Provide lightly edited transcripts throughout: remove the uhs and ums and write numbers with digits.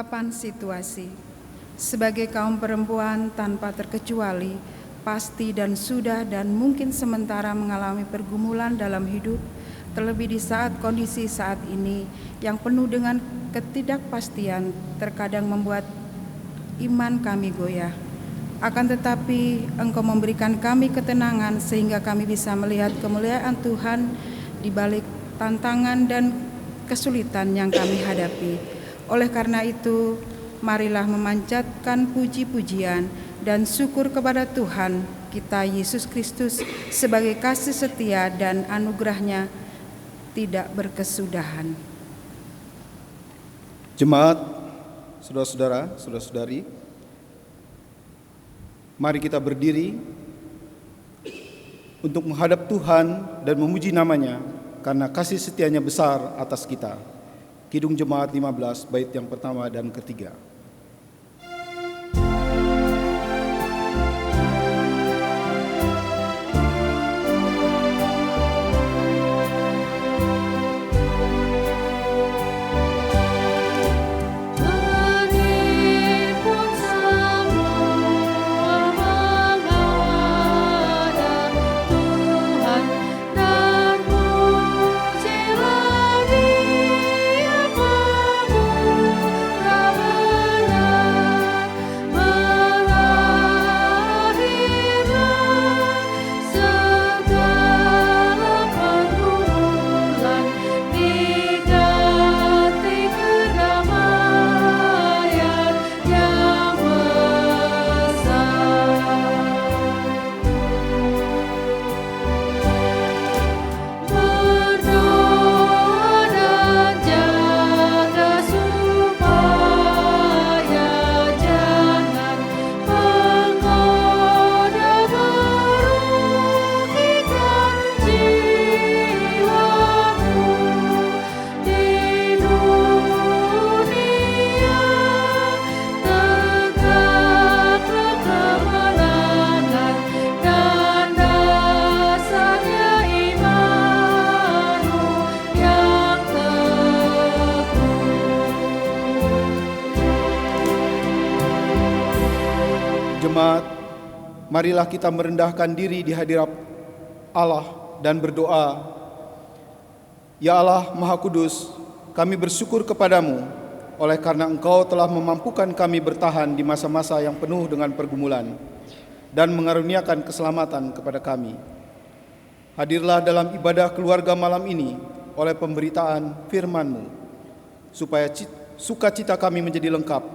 8 situasi. Sebagai kaum perempuan tanpa terkecuali, pasti dan sudah dan mungkin sementara mengalami pergumulan dalam hidup, terlebih di saat kondisi saat ini yang penuh dengan ketidakpastian terkadang membuat iman kami goyah. Akan tetapi Engkau memberikan kami ketenangan sehingga kami bisa melihat kemuliaan Tuhan di balik tantangan dan kesulitan yang kami hadapi. Oleh karena itu, marilah memanjatkan puji-pujian dan syukur kepada Tuhan kita Yesus Kristus sebagai kasih setia dan anugerah-Nya tidak berkesudahan. Jemaat, saudara-saudara, saudara-saudari, mari kita berdiri untuk menghadap Tuhan dan memuji nama-Nya karena kasih setia-Nya besar atas kita. Kidung Jemaat 15, bait yang pertama dan ketiga. Jemaat, marilah kita merendahkan diri di hadirat Allah dan berdoa. Ya Allah Maha Kudus, kami bersyukur kepadamu oleh karena Engkau telah memampukan kami bertahan di masa-masa yang penuh dengan pergumulan dan mengaruniakan keselamatan kepada kami. Hadirlah dalam ibadah keluarga malam ini oleh pemberitaan firman-Mu, supaya sukacita kami menjadi lengkap.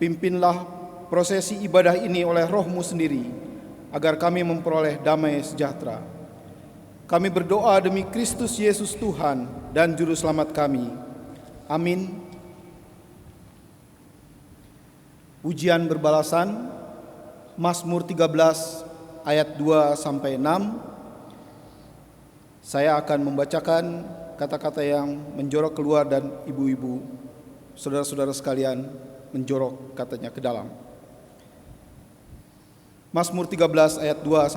Pimpinlah prosesi ibadah ini oleh Roh-Mu sendiri, agar kami memperoleh damai sejahtera. Kami berdoa demi Kristus Yesus Tuhan dan Juru Selamat kami. Amin. Pujian berbalasan, Mazmur 13 ayat 2-6. Saya akan membacakan kata-kata yang menjorok keluar dan ibu-ibu, saudara-saudara sekalian, menjorok katanya ke dalam. Mazmur 13 ayat 2-6.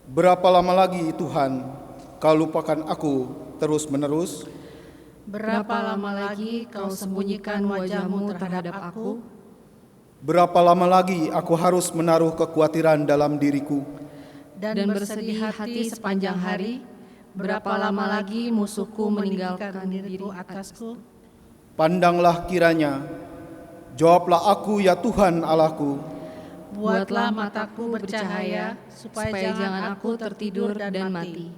Berapa lama lagi Tuhan Kau lupakan aku terus-menerus? Berapa lama lagi Kau sembunyikan wajah-Mu terhadap aku? Berapa lama lagi aku harus menaruh kekhawatiran dalam diriku dan bersedih hati sepanjang hari? Berapa lama lagi musuhku meninggalkan diriku atasku? Pandanglah kiranya, jawablah aku ya Tuhan Allahku. Buatlah mataku bercahaya, supaya jangan aku tertidur dan mati.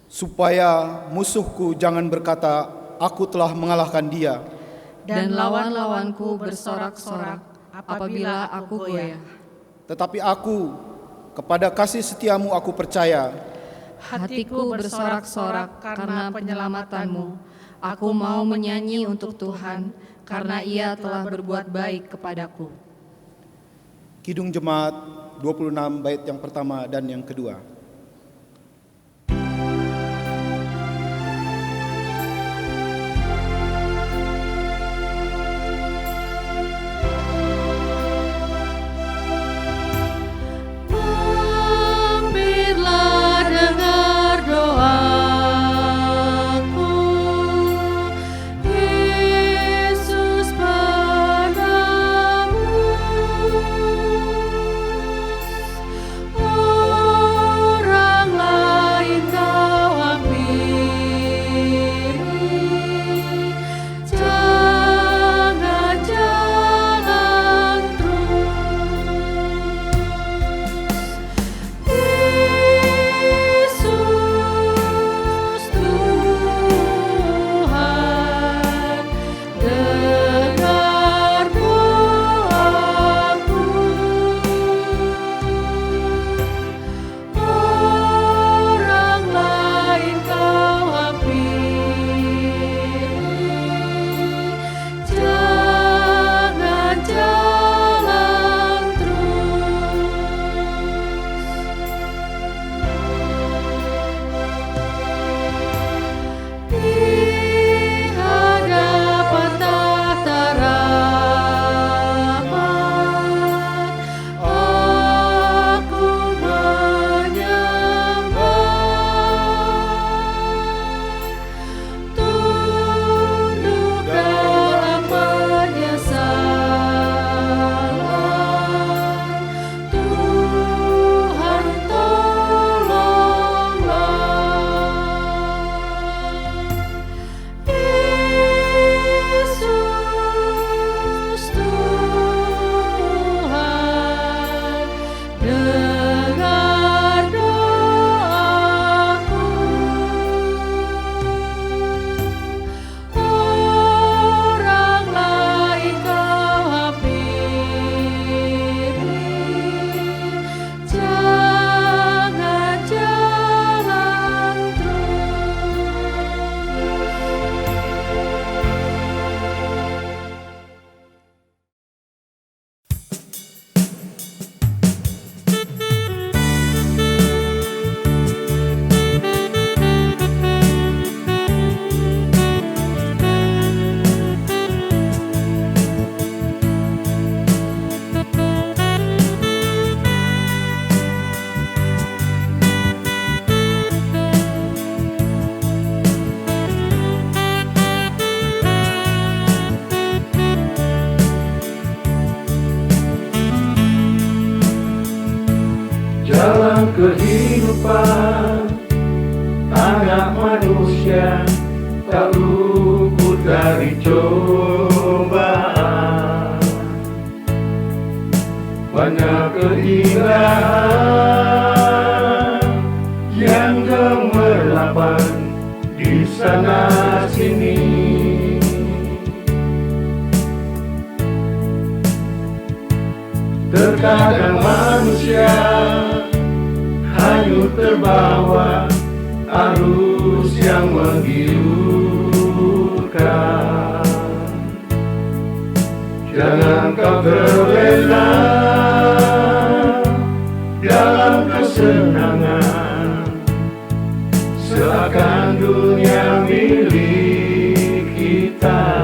Supaya musuhku jangan berkata, aku telah mengalahkan dia. Dan lawan-lawanku bersorak-sorak apabila aku goyah. Tetapi aku, kepada kasih setiamu aku percaya. Hatiku bersorak-sorak karena penyelamatanmu. Aku mau menyanyi untuk Tuhan, karena Ia telah berbuat baik kepadaku. Kidung Jemaat 26 bait yang pertama dan yang kedua. Mampirlah dengar doaku, Yesus. dalam kehidupan anak manusia tak luput dari cobaan. Banyak keindahan yang gemerlapan di sana sini. Terkadang manusia hanyut terbawa arus yang menggiurkan. Jangan kau terlena dalam kesenangan, seakan dunia milik kita.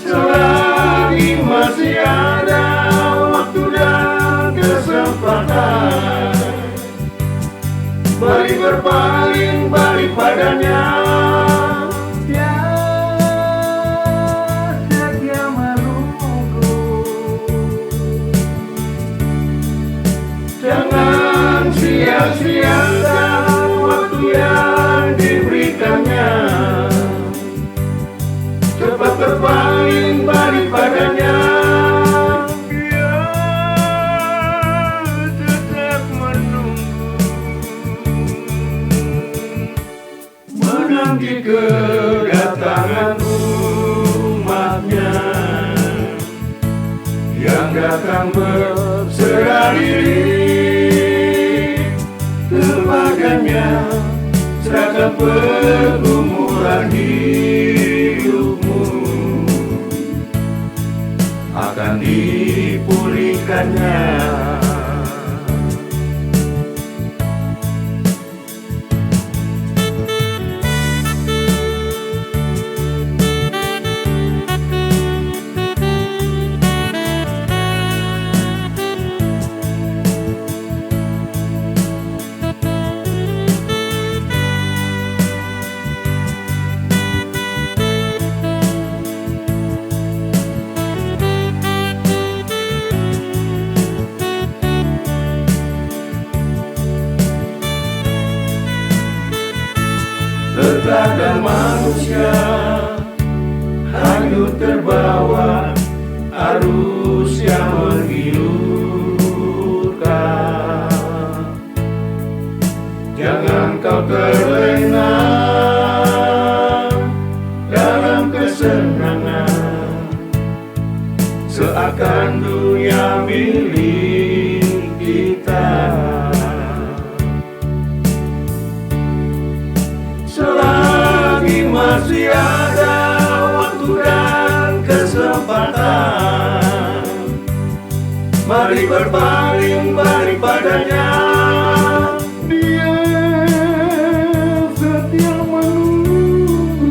Selagi masih ada waktu dan kesempatan, mari berpaling balik padanya. Dia setia menunggu. Jangan sia-siakan waktu yang diberikannya. Cepat berpaling balik padanya. Dia tetap menunggu, menanti kedatangan umatnya yang datang berserah diri kepadanya. Serahkan pergumulan hidupmu, akan dipulihkannya. Terkadang manusia hanyut terbawa arus yang menggiurkan. Jangan kau terlena dalam kesenangan, seakan dunia milik kita. Selagi masih ada waktu dan kesempatan, mari berpaling balik padanya. Dia setia menunggu.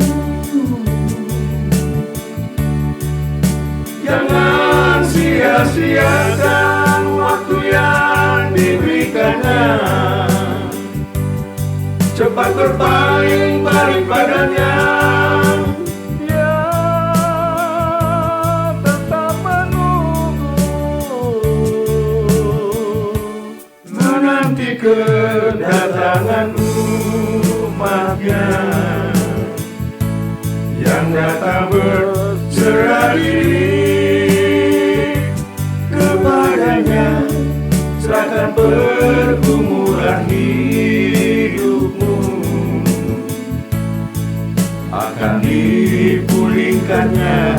Jangan sia-siakan waktu yang diberikannya. Cepat berpaling balik padanya. Dia tetap menunggu, menanti kedatangan umatnya yang datang berserah diri kepadanya. Serahkan pergumulan hidupmu, akan dipulihkannya.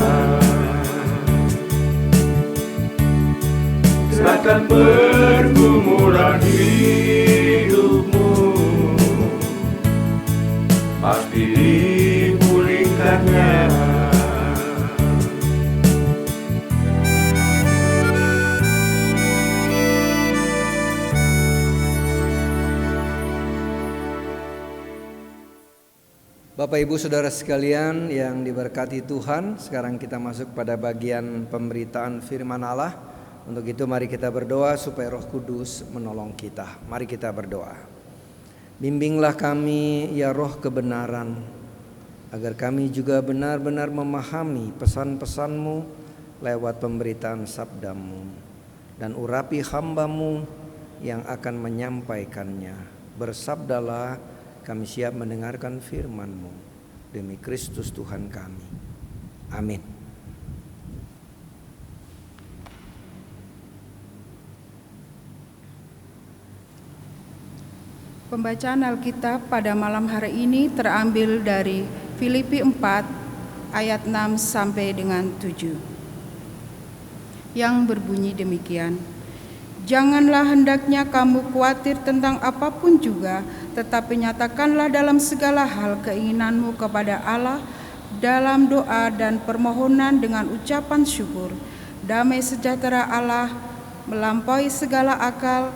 Serahkan pergumulan hidupmu, pasti dipulihkannya. Bapak Ibu Saudara sekalian yang diberkati Tuhan, sekarang kita masuk pada bagian pemberitaan firman Allah. Untuk itu mari kita berdoa supaya Roh Kudus menolong kita. Mari kita berdoa. Bimbinglah kami ya Roh kebenaran, agar kami juga benar-benar memahami pesan-pesan-Mu lewat pemberitaan sabdamu, dan urapi hamba-Mu yang akan menyampaikannya. Bersabdalah, kami siap mendengarkan firman-Mu. Demi Kristus Tuhan kami. Amin. Pembacaan Alkitab pada malam hari ini terambil dari Filipi 4 ayat 6 sampai dengan 7. Yang berbunyi demikian. Janganlah hendaknya kamu khawatir tentang apapun juga, tetapi nyatakanlah dalam segala hal keinginanmu kepada Allah dalam doa dan permohonan dengan ucapan syukur. Damai sejahtera Allah melampaui segala akal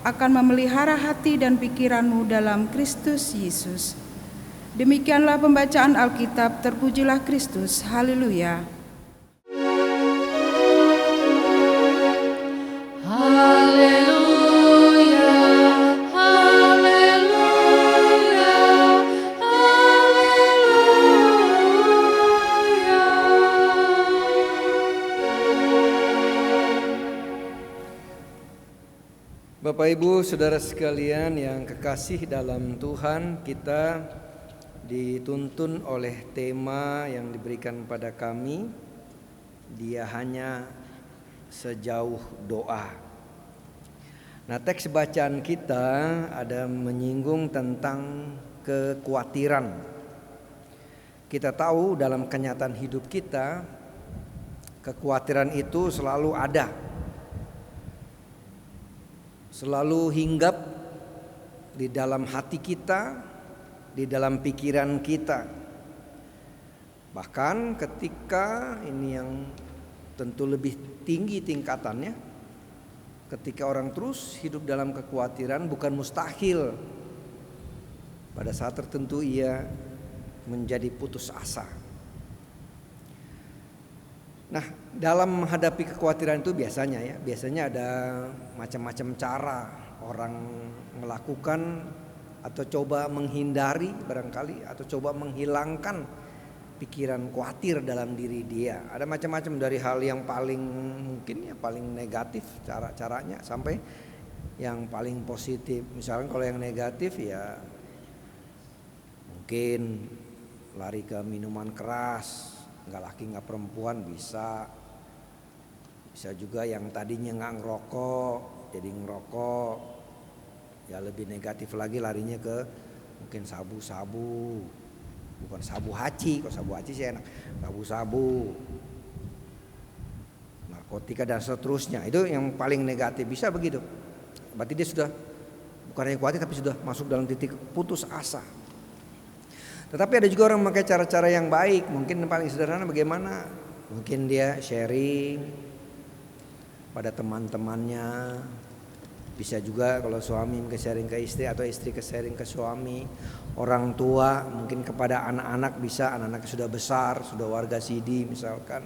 akan memelihara hati dan pikiranmu dalam Kristus Yesus. Demikianlah pembacaan Alkitab. Terpujilah Kristus. Haleluya. Haleluya, haleluya, haleluya. Bapak Ibu Saudara sekalian yang kekasih dalam Tuhan, kita dituntun oleh tema yang diberikan pada kami, Dia hanya sejauh doa. Nah, teks bacaan kita ada menyinggung tentang kekhawatiran. Kita tahu dalam kenyataan hidup kita, kekhawatiran itu selalu ada, selalu hinggap di dalam hati kita, di dalam pikiran kita. Bahkan ketika ini yang tentu lebih tinggi tingkatannya, ketika orang terus hidup dalam kekhawatiran, bukan mustahil pada saat tertentu ia menjadi putus asa. Nah, dalam menghadapi kekhawatiran itu biasanya ada macam-macam cara orang melakukan atau coba menghindari barangkali, atau coba menghilangkan pikiran khawatir dalam diri dia. Ada macam-macam, dari hal yang paling mungkin paling negatif caranya sampai yang paling positif. Misalnya kalau yang negatif ya mungkin lari ke minuman keras, nggak laki nggak perempuan, bisa juga yang tadinya nggak ngerokok jadi ngerokok. Ya lebih negatif lagi larinya ke mungkin sabu-sabu, bukan sabu haci, kalau sabu haci sih enak, sabu-sabu, narkotika dan seterusnya. Itu yang paling negatif, bisa begitu. Berarti dia sudah bukan hanya khawatir tapi sudah masuk dalam titik putus asa. Tetapi ada juga orang memakai cara-cara yang baik. Mungkin paling sederhana bagaimana? Mungkin dia sharing pada teman-temannya. Bisa juga kalau suami ke sharing ke istri, atau istri ke sharing ke suami. Orang tua mungkin kepada anak-anak, bisa anak-anaknya sudah besar, sudah warga sidi misalkan,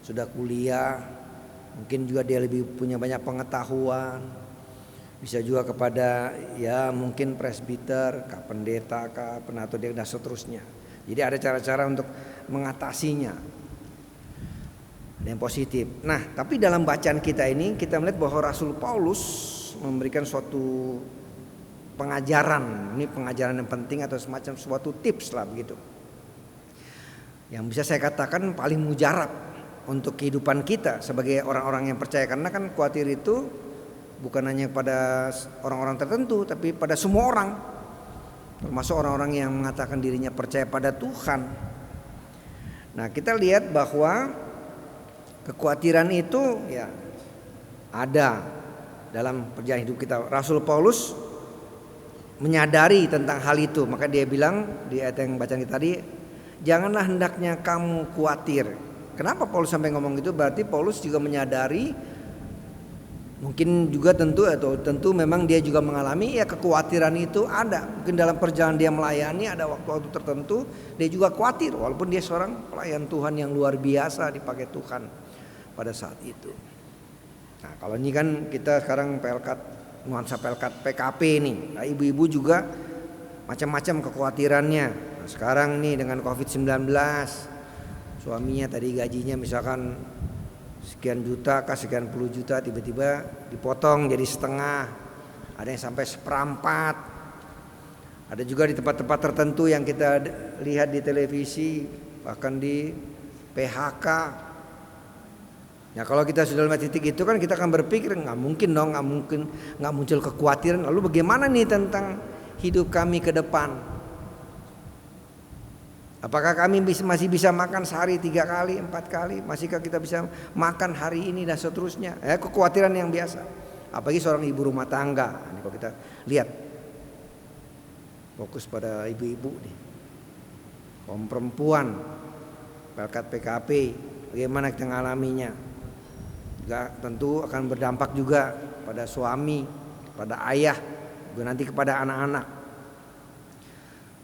sudah kuliah. Mungkin juga dia lebih punya banyak pengetahuan. Bisa juga kepada ya mungkin presbiter, kah pendeta, kah penatua dia dan seterusnya. Jadi ada cara-cara untuk mengatasinya. Ada yang positif. Nah, tapi dalam bacaan kita ini kita melihat bahwa Rasul Paulus memberikan suatu pengajaran. Ini pengajaran yang penting atau semacam suatu tips lah begitu, yang bisa saya katakan paling mujarab untuk kehidupan kita sebagai orang-orang yang percaya. Karena kan khawatir itu bukan hanya pada orang-orang tertentu, tapi pada semua orang, termasuk orang-orang yang mengatakan dirinya percaya pada Tuhan. Nah, kita lihat bahwa kekhawatiran itu ya ada dalam perjalanan hidup kita. Rasul Paulus menyadari tentang hal itu, maka dia bilang di ayat yang bacaan kita tadi, janganlah hendaknya kamu khawatir. Kenapa Paulus sampai ngomong gitu? Berarti Paulus juga menyadari, mungkin juga tentu memang dia juga mengalami ya kekhawatiran itu ada. Mungkin dalam perjalanan dia melayani ada waktu-waktu tertentu dia juga khawatir, walaupun dia seorang pelayan Tuhan yang luar biasa dipakai Tuhan pada saat itu. Nah, kalau ini kan kita sekarang nuansa PKP nih. Nah, ibu-ibu juga macam-macam kekhawatirannya. Nah, sekarang nih dengan COVID-19, suaminya tadi gajinya misalkan sekian juta kah, sekian puluh juta, tiba-tiba dipotong jadi setengah, ada yang sampai seperempat. Ada juga di tempat-tempat tertentu yang kita lihat di televisi, bahkan di PHK. Ya kalau kita sudah dalam titik itu kan kita akan berpikir nggak mungkin dong, nggak muncul kekhawatiran. Lalu bagaimana nih tentang hidup kami ke depan? Apakah kami masih bisa makan sehari 3 kali, 4 kali? Masihkah kita bisa makan hari ini dan seterusnya? Kekhawatiran yang biasa. Apalagi seorang ibu rumah tangga. Ini kalau kita lihat, fokus pada ibu-ibu nih, kaum perempuan, pelkat PKP, bagaimana kita mengalaminya? Juga tentu akan berdampak juga pada suami, pada ayah, juga nanti kepada anak-anak.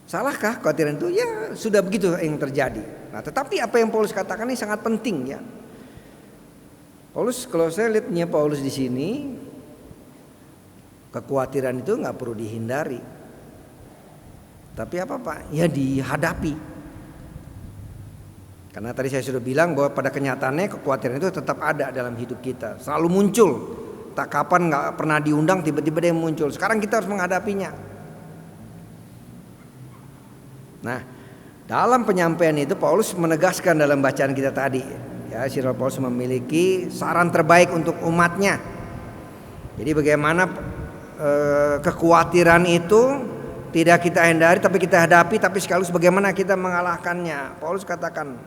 Salahkah kekhawatiran itu? Ya sudah begitu yang terjadi. Nah tetapi apa yang Paulus katakan ini sangat penting ya. Paulus, kalau saya lihatnya Paulus di sini, kekhawatiran itu nggak perlu dihindari. Tapi apa Pak? Ya dihadapi. Karena tadi saya sudah bilang bahwa pada kenyataannya kekhawatiran itu tetap ada dalam hidup kita. Selalu muncul. Tak kapan nggak pernah diundang tiba-tiba dia muncul. Sekarang kita harus menghadapinya. Nah, dalam penyampaian itu Paulus menegaskan dalam bacaan kita tadi, ya, Rasul Paulus memiliki saran terbaik untuk umatnya. Jadi bagaimana kekhawatiran itu tidak kita hindari tapi kita hadapi, tapi sekaligus bagaimana kita mengalahkannya. Paulus katakan,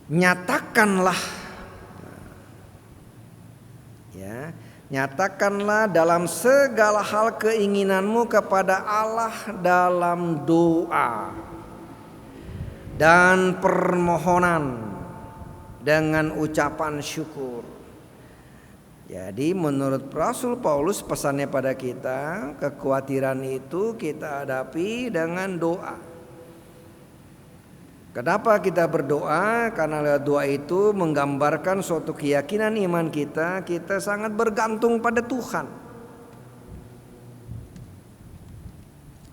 nyatakanlah, ya, nyatakanlah dalam segala hal keinginanmu kepada Allah dalam doa dan permohonan dengan ucapan syukur. Jadi menurut Rasul Paulus pesannya pada kita, kekhawatiran itu kita hadapi dengan doa. Kenapa kita berdoa? Karena lewat doa itu menggambarkan suatu keyakinan iman kita sangat bergantung pada Tuhan.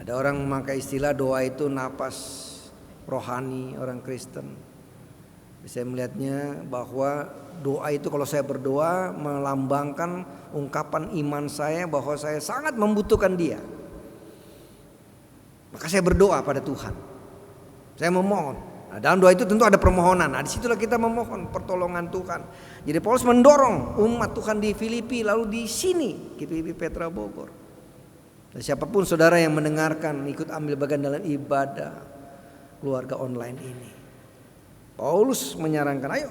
Ada orang memakai istilah doa itu napas rohani orang Kristen. Saya melihatnya bahwa doa itu kalau saya berdoa melambangkan ungkapan iman saya bahwa saya sangat membutuhkan Dia. Maka saya berdoa pada Tuhan. Saya memohon. Nah, dalam doa itu tentu ada permohonan. Nah, disitulah kita memohon pertolongan Tuhan. Jadi Paulus mendorong umat Tuhan di Filipi, lalu di sini GPIB Petra Bogor. Dan siapapun saudara yang mendengarkan, ikut ambil bagian dalam ibadah keluarga online ini, Paulus menyarankan, ayo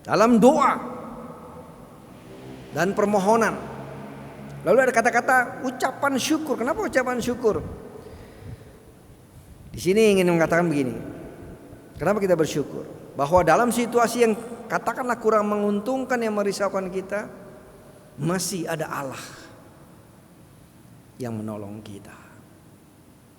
dalam doa dan permohonan. Lalu ada kata-kata ucapan syukur. Kenapa ucapan syukur? Di sini ingin mengatakan begini. Kenapa kita bersyukur? Bahwa dalam situasi yang katakanlah kurang menguntungkan, yang merisaukan kita, masih ada Allah yang menolong kita.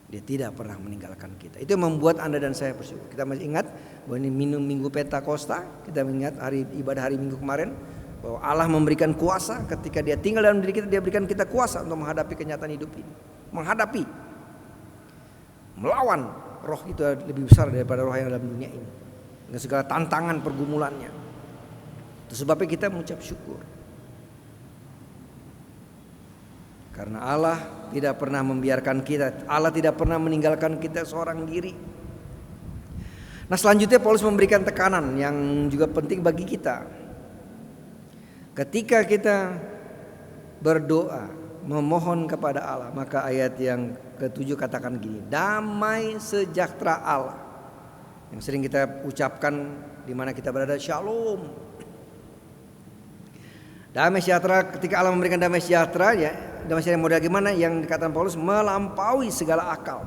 Dia tidak pernah meninggalkan kita. Itu yang membuat Anda dan saya bersyukur. Kita masih ingat bahwa ini minggu Pentakosta. Kita mengingat ibadah hari Minggu kemarin, bahwa Allah memberikan kuasa ketika Dia tinggal dalam diri kita. Dia berikan kita kuasa untuk menghadapi kenyataan hidup ini. Menghadapi, melawan roh itu lebih besar daripada roh yang dalam dunia ini, dengan segala tantangan pergumulannya. Itu sebabnya kita mengucap syukur. Karena Allah tidak pernah membiarkan kita, Allah tidak pernah meninggalkan kita seorang diri. Nah selanjutnya Paulus memberikan tekanan yang juga penting bagi kita. Ketika kita berdoa, memohon kepada Allah, maka ayat yang ke-7 katakan gini, damai sejahtera Allah, yang sering kita ucapkan di mana kita berada, shalom. Damai sejahtera, ketika Allah memberikan damai sejahtera, ya damai sejahtera model gimana? Yang dikatakan Paulus melampaui segala akal,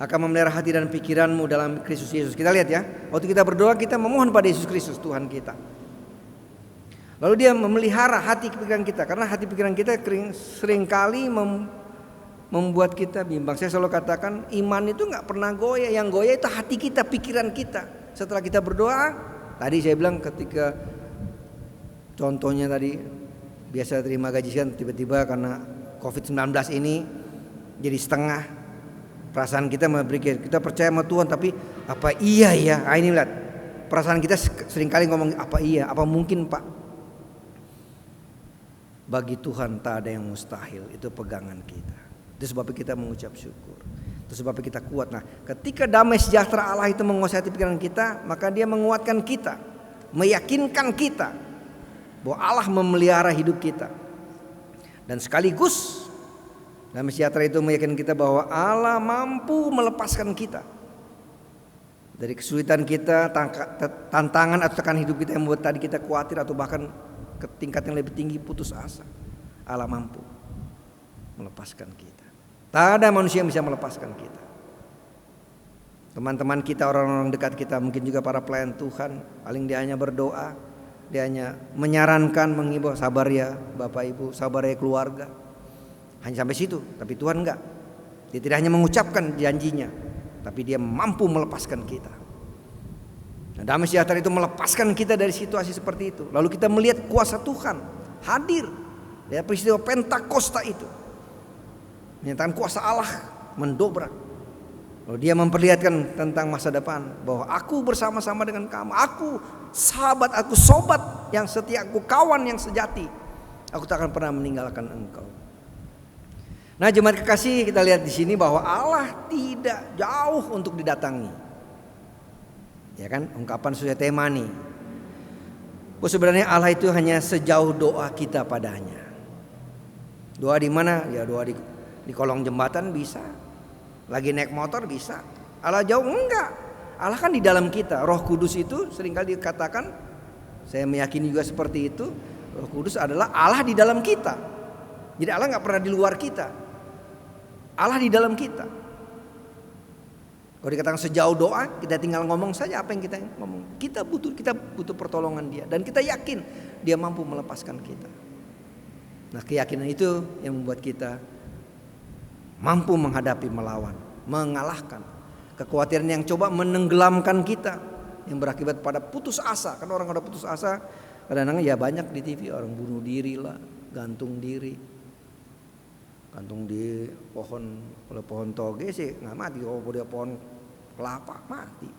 akan memelihara hati dan pikiranmu dalam Kristus Yesus. Kita lihat ya, waktu kita berdoa kita memohon pada Yesus Kristus Tuhan kita. Lalu Dia memelihara hati pikiran kita, karena hati pikiran kita seringkali membuat kita bimbang. Saya selalu katakan iman itu gak pernah goyah. Yang goyah itu hati kita, pikiran kita. Setelah kita berdoa, tadi saya bilang ketika contohnya tadi biasa terima gaji kan, tiba-tiba karena COVID-19 ini jadi setengah. Perasaan kita berpikir kita percaya sama Tuhan, tapi apa iya ya? Ini lihat, perasaan kita seringkali ngomong, apa iya, apa mungkin Pak? Bagi Tuhan tak ada yang mustahil, itu pegangan kita. Itu sebabnya kita mengucap syukur. Itu sebabnya kita kuat. Nah, ketika damai sejahtera Allah itu menguasai pikiran kita, maka dia menguatkan kita, meyakinkan kita bahwa Allah memelihara hidup kita. Dan sekaligus damai sejahtera itu meyakinkan kita bahwa Allah mampu melepaskan kita dari kesulitan kita, tantangan atau tekanan hidup kita yang membuat tadi kita khawatir atau bahkan ke tingkat yang lebih tinggi putus asa. Allah mampu melepaskan kita. Tak ada manusia yang bisa melepaskan kita. Teman-teman kita, orang-orang dekat kita, mungkin juga para pelayan Tuhan, paling dia hanya berdoa, dia hanya menyarankan, mengimbau, sabar ya Bapak Ibu, sabar ya keluarga. Hanya sampai situ, tapi Tuhan enggak. Dia tidak hanya mengucapkan janjinya, tapi dia mampu melepaskan kita. Nah, damai sejahtera itu melepaskan kita dari situasi seperti itu. Lalu kita melihat kuasa Tuhan hadir. Ya, peristiwa Pentakosta itu menyatakan kuasa Allah mendobrak. Lalu dia memperlihatkan tentang masa depan, bahwa aku bersama-sama dengan kamu, aku sahabat, aku sobat yang setia, aku kawan yang sejati. Aku tak akan pernah meninggalkan engkau. Nah, jemaat kekasih, kita lihat di sini bahwa Allah tidak jauh untuk didatangi. Ya kan, ungkapan Surya Temani. Sebenarnya Allah itu hanya sejauh doa kita padanya. Doa di mana? Ya doa di kolong jembatan bisa. Lagi naik motor bisa. Allah jauh enggak. Allah kan di dalam kita. Roh Kudus itu seringkali dikatakan, saya meyakini juga seperti itu, Roh Kudus adalah Allah di dalam kita. Jadi Allah enggak pernah di luar kita. Allah di dalam kita. Kalau dikatakan sejauh doa, kita tinggal ngomong saja apa yang kita ngomong. Kita butuh pertolongan dia, dan kita yakin dia mampu melepaskan kita. Nah, keyakinan itu yang membuat kita mampu menghadapi, melawan, mengalahkan kekhawatiran yang coba menenggelamkan kita, yang berakibat pada putus asa. Kan orang udah putus asa, kadang-kadang ya banyak di TV, orang bunuh diri lah, gantung diri. Gantung di pohon, kalau pohon toge sih nggak mati, kalau dia pohon kelapa mati.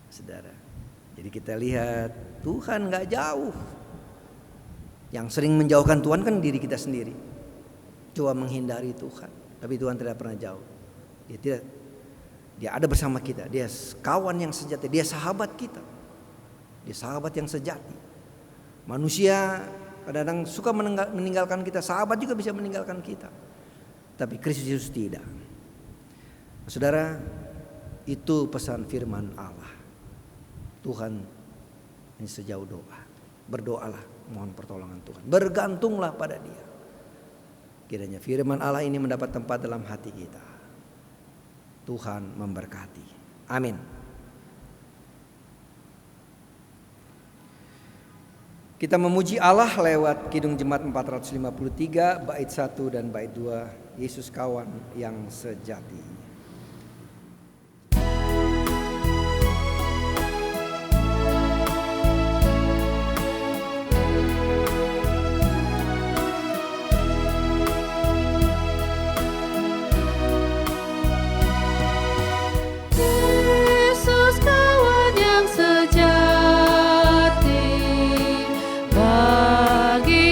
Saudara, jadi kita lihat Tuhan nggak jauh. Yang sering menjauhkan Tuhan kan diri kita sendiri. Coba menghindari Tuhan, tapi Tuhan tidak pernah jauh. Dia ada bersama kita. Dia kawan yang sejati, dia sahabat kita. Dia sahabat yang sejati. Manusia kadang-kadang suka meninggalkan kita, sahabat juga bisa meninggalkan kita. Tapi Kristus Yesus tidak. Saudara, itu pesan firman Allah. Tuhan ini sejauh doa. Berdoalah, mohon pertolongan Tuhan. Bergantunglah pada Dia. Kiranya firman Allah ini mendapat tempat dalam hati kita. Tuhan memberkati. Amin. Kita memuji Allah lewat Kidung Jemaat 453 bait 1 dan bait 2, Yesus kawan yang sejati. Dia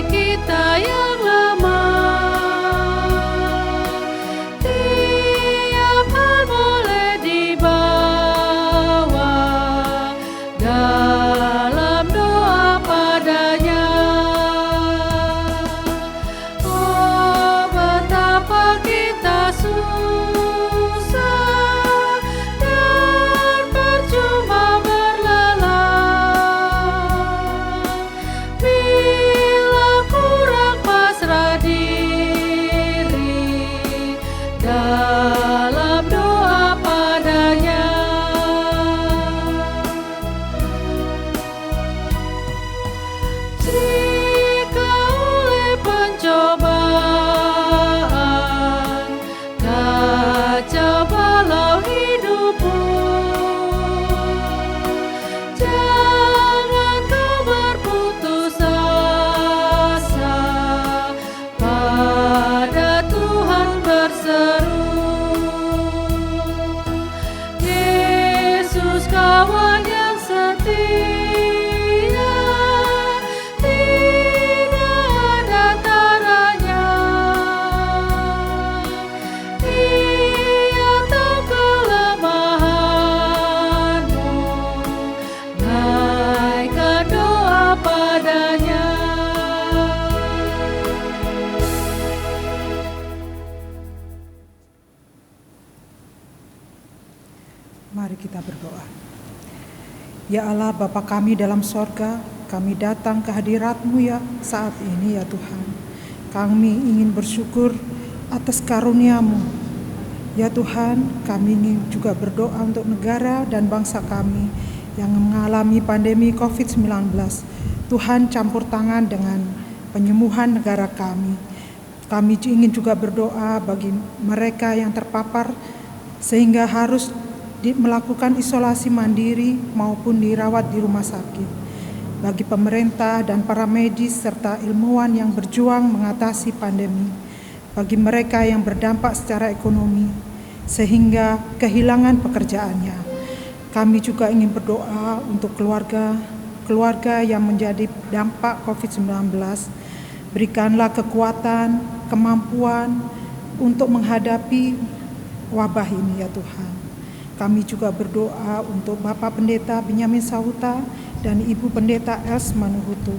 Mari kita berdoa. Ya Allah, Bapa kami dalam sorga, kami datang ke hadirat-Mu ya saat ini ya Tuhan. Kami ingin bersyukur atas karunia-Mu. Ya Tuhan, kami ingin juga berdoa untuk negara dan bangsa kami yang mengalami pandemi COVID-19. Tuhan campur tangan dengan penyembuhan negara kami. Kami ingin juga berdoa bagi mereka yang terpapar sehingga harus melakukan isolasi mandiri maupun dirawat di rumah sakit. Bagi pemerintah dan para medis serta ilmuwan yang berjuang mengatasi pandemi. Bagi mereka yang berdampak secara ekonomi sehingga kehilangan pekerjaannya. Kami juga ingin berdoa untuk keluarga yang menjadi dampak COVID-19. Berikanlah kekuatan, kemampuan untuk menghadapi wabah ini ya Tuhan. Kami juga berdoa untuk Bapak Pendeta Benyamin Sahuta dan Ibu Pendeta Els Manuhutu.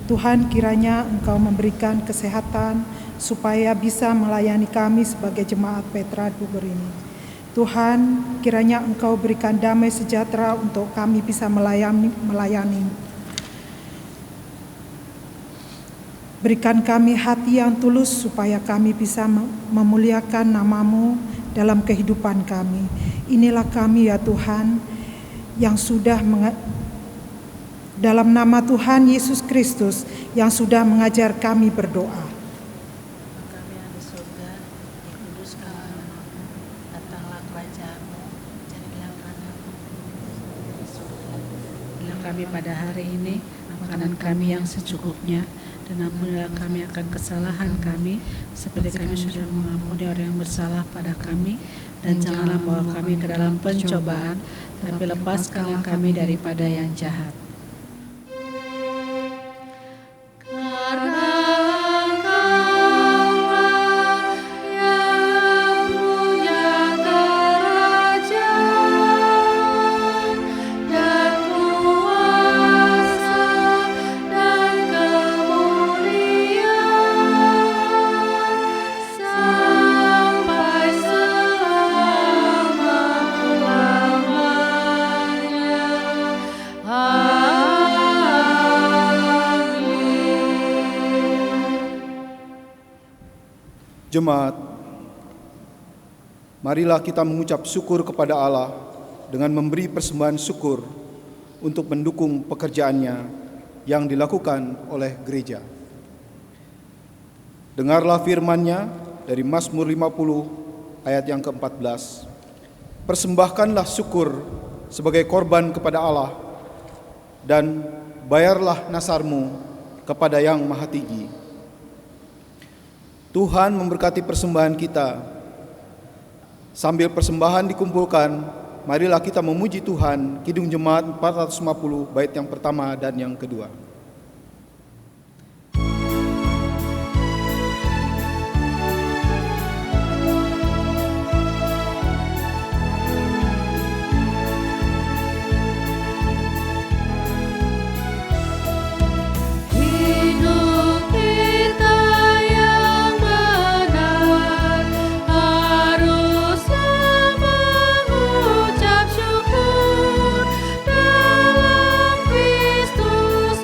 Tuhan, kiranya Engkau memberikan kesehatan supaya bisa melayani kami sebagai jemaat Petra Bogor ini. Tuhan, kiranya Engkau berikan damai sejahtera untuk kami bisa melayani. Berikan kami hati yang tulus supaya kami bisa memuliakan nama-Mu dalam kehidupan kami. Inilah kami ya Tuhan yang sudah dalam nama Tuhan Yesus Kristus yang sudah mengajar kami berdoa. Kami yang di surga, dikuduskanlah namamu, datanglah kerajaan-Mu, jadilah kehendak-Mu di surga. Berilah kami pada hari ini makanan kami yang secukupnya, dan ampunilah kami akan kesalahan kami, seperti kami sudah mengampuni orang yang bersalah pada kami, dan janganlah bawa kami ke dalam pencobaan, tapi lepaskanlah kami daripada yang jahat. Jemaat, marilah kita mengucap syukur kepada Allah dengan memberi persembahan syukur untuk mendukung pekerjaannya yang dilakukan oleh gereja. Dengarlah firman-Nya dari Mazmur 50 ayat yang ke-14. Persembahkanlah syukur sebagai korban kepada Allah dan bayarlah nasarmu kepada Yang Maha Tinggi. Tuhan memberkati persembahan kita. Sambil persembahan dikumpulkan, marilah kita memuji Tuhan. Kidung Jemaat 450 bait yang pertama dan yang kedua. Dalam Kristus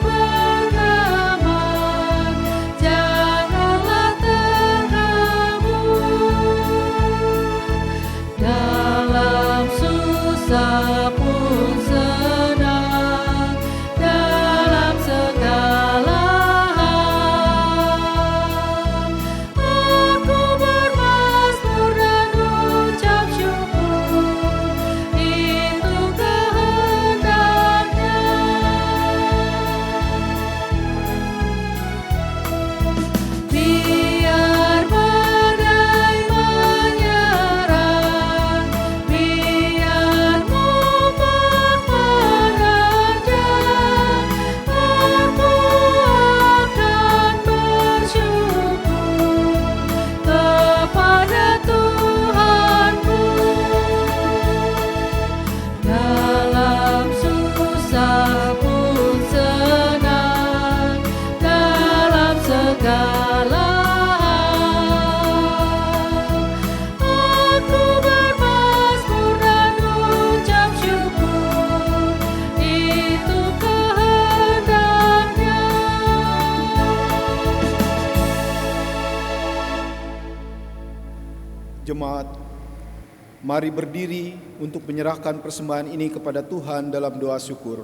Mari berdiri untuk menyerahkan persembahan ini kepada Tuhan dalam doa syukur.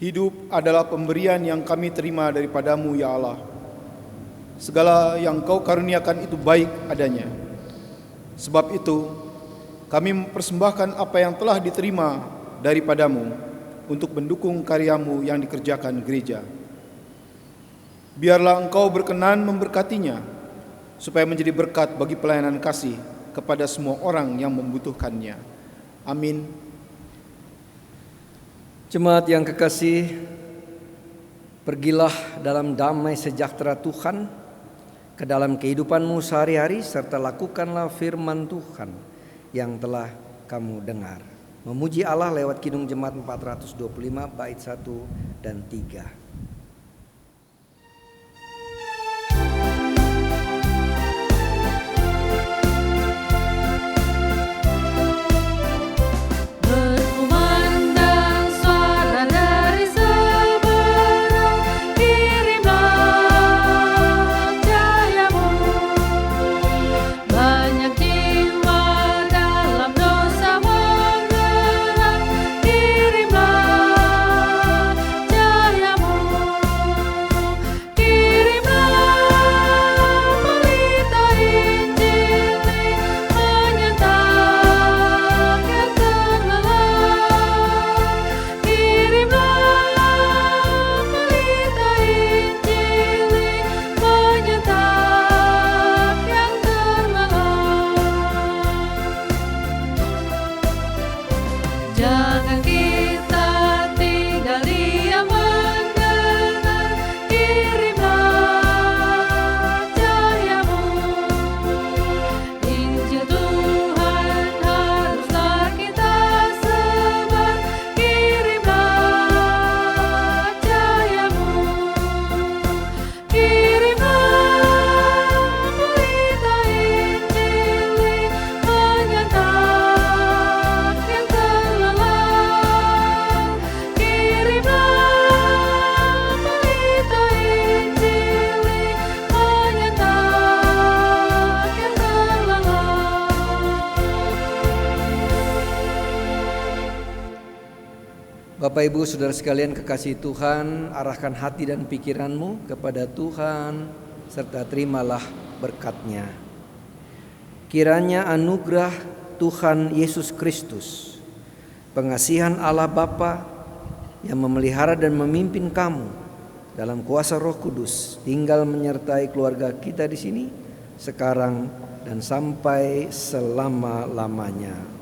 Hidup adalah pemberian yang kami terima daripada-Mu, ya Allah. Segala yang Kau karuniakan itu baik adanya. Sebab itu, kami mempersembahkan apa yang telah diterima daripada-Mu untuk mendukung karya-Mu yang dikerjakan gereja. Biarlah Engkau berkenan memberkatinya, supaya menjadi berkat bagi pelayanan kasih kepada semua orang yang membutuhkannya. Amin. Jemaat yang kekasih, pergilah dalam damai sejahtera Tuhan ke dalam kehidupanmu sehari-hari, serta lakukanlah firman Tuhan yang telah kamu dengar. Memuji Allah lewat Kidung Jemaat 425 bait 1 dan 3. Bapak Ibu Saudara sekalian kekasih Tuhan, arahkan hati dan pikiranmu kepada Tuhan serta terimalah berkat-Nya. Kiranya anugerah Tuhan Yesus Kristus, pengasihan Allah Bapa yang memelihara dan memimpin kamu dalam kuasa Roh Kudus, tinggal menyertai keluarga kita di sini sekarang dan sampai selama-lamanya.